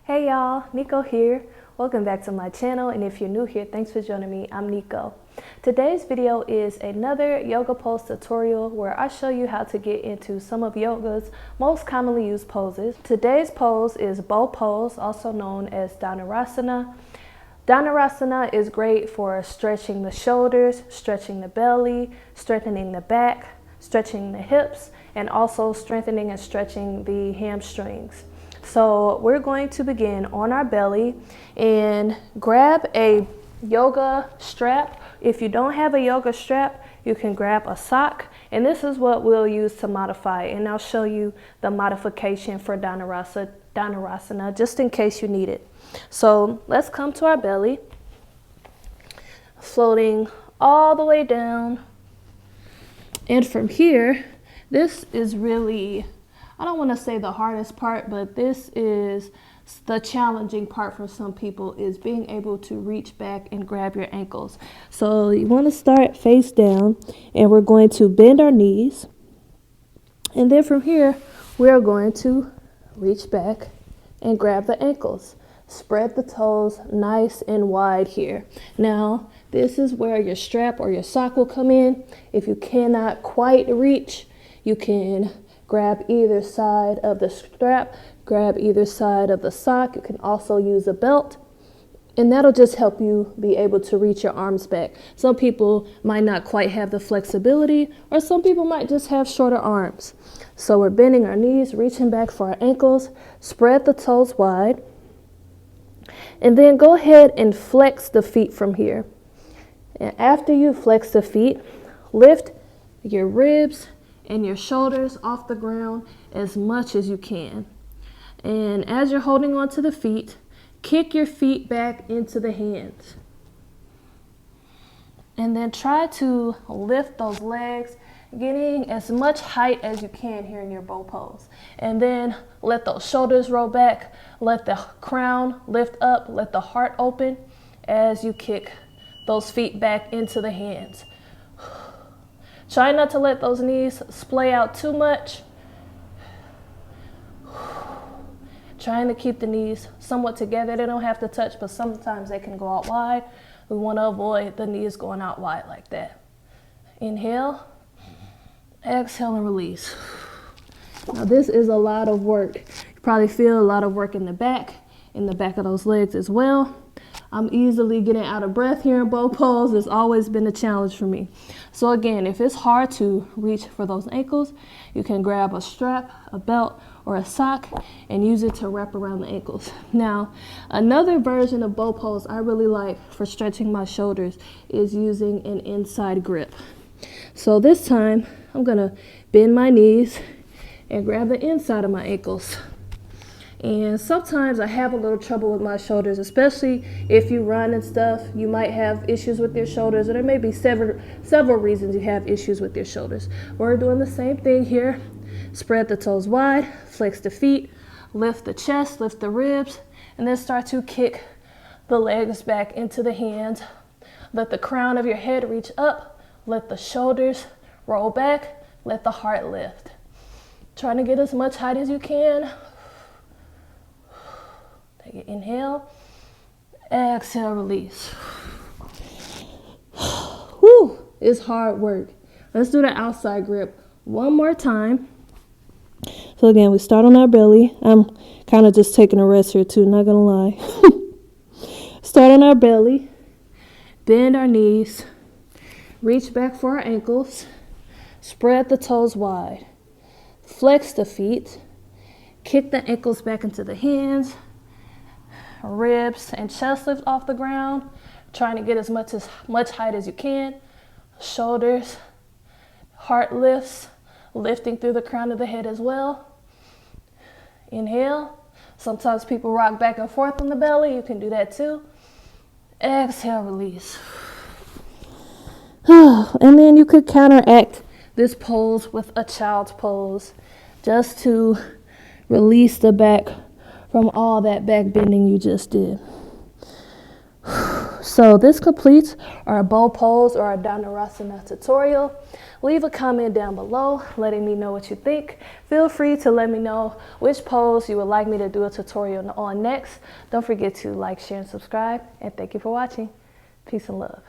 Hey y'all, Nico here. Welcome back to my channel, and if you're new here, thanks for joining me. I'm Nico. Today's video is another yoga pose tutorial where I show you how to get into some of yoga's most commonly used poses. Today's pose is bow pose, also known as dhanurasana. Dhanurasana is great for stretching the shoulders, stretching the belly, strengthening the back, stretching the hips, and also strengthening and stretching the hamstrings. So we're going to begin on our belly and grab a yoga strap. If you don't have a yoga strap, you can grab a sock, and this is what we'll use to modify, and I'll show you the modification for dhanurasana just in case you need it. So let's come to our belly, floating all the way down, and from here, this is really, I don't want to say the hardest part, but this is the challenging part for some people, is being able to reach back and grab your ankles. So you want to start face down, and we're going to bend our knees. And then from here, we're going to reach back and grab the ankles. Spread the toes nice and wide here. Now, this is where your strap or your sock will come in. If you cannot quite reach, you can grab either side of the strap, grab either side of the sock. You can also use a belt, and that'll just help you be able to reach your arms back. Some people might not quite have the flexibility, or some people might just have shorter arms. So we're bending our knees, reaching back for our ankles, spread the toes wide, and then go ahead and flex the feet from here. And after you flex the feet, lift your ribs and your shoulders off the ground as much as you can. And as you're holding on to the feet, kick your feet back into the hands. And then try to lift those legs, getting as much height as you can here in your bow pose. And then let those shoulders roll back, let the crown lift up, let the heart open as you kick those feet back into the hands. Try not to let those knees splay out too much. Trying to keep the knees somewhat together. They don't have to touch, but sometimes they can go out wide. We want to avoid the knees going out wide like that. Inhale, exhale, and release. Now this is a lot of work. You probably feel a lot of work in the back of those legs as well. I'm easily getting out of breath here in bow pose. It's always been a challenge for me. So again, if it's hard to reach for those ankles, you can grab a strap, a belt, or a sock and use it to wrap around the ankles. Now, another version of bow pose I really like for stretching my shoulders is using an inside grip. So this time, I'm gonna bend my knees and grab the inside of my ankles. And sometimes I have a little trouble with my shoulders, especially if you run and stuff. You might have issues with your shoulders, or there may be several reasons you have issues with your shoulders. We're doing the same thing here. Spread the toes wide, flex the feet, lift the chest, lift the ribs, and then start to kick the legs back into the hands. Let the crown of your head reach up, let the shoulders roll back, let the heart lift. Trying to get as much height as you can. Inhale, exhale, release. Whew, it's hard work. Let's do the outside grip one more time. So again, we start on our belly. I'm kind of just taking a rest here too, not gonna lie. Start on our belly, bend our knees, reach back for our ankles, spread the toes wide, flex the feet, kick the ankles back into the hands, ribs and chest lift off the ground, trying to get as much height as you can. Shoulders, heart lifts, lifting through the crown of the head as well. Inhale. Sometimes people rock back and forth on the belly. You can do that too. Exhale, release. And then you could counteract this pose with a child's pose, just to release the back from all that back bending you just did. So this completes our bow pose or our Dhanurasana tutorial. Leave a comment down below letting me know what you think. Feel free to let me know which pose you would like me to do a tutorial on next. Don't forget to like, share, and subscribe. And thank you for watching. Peace and love.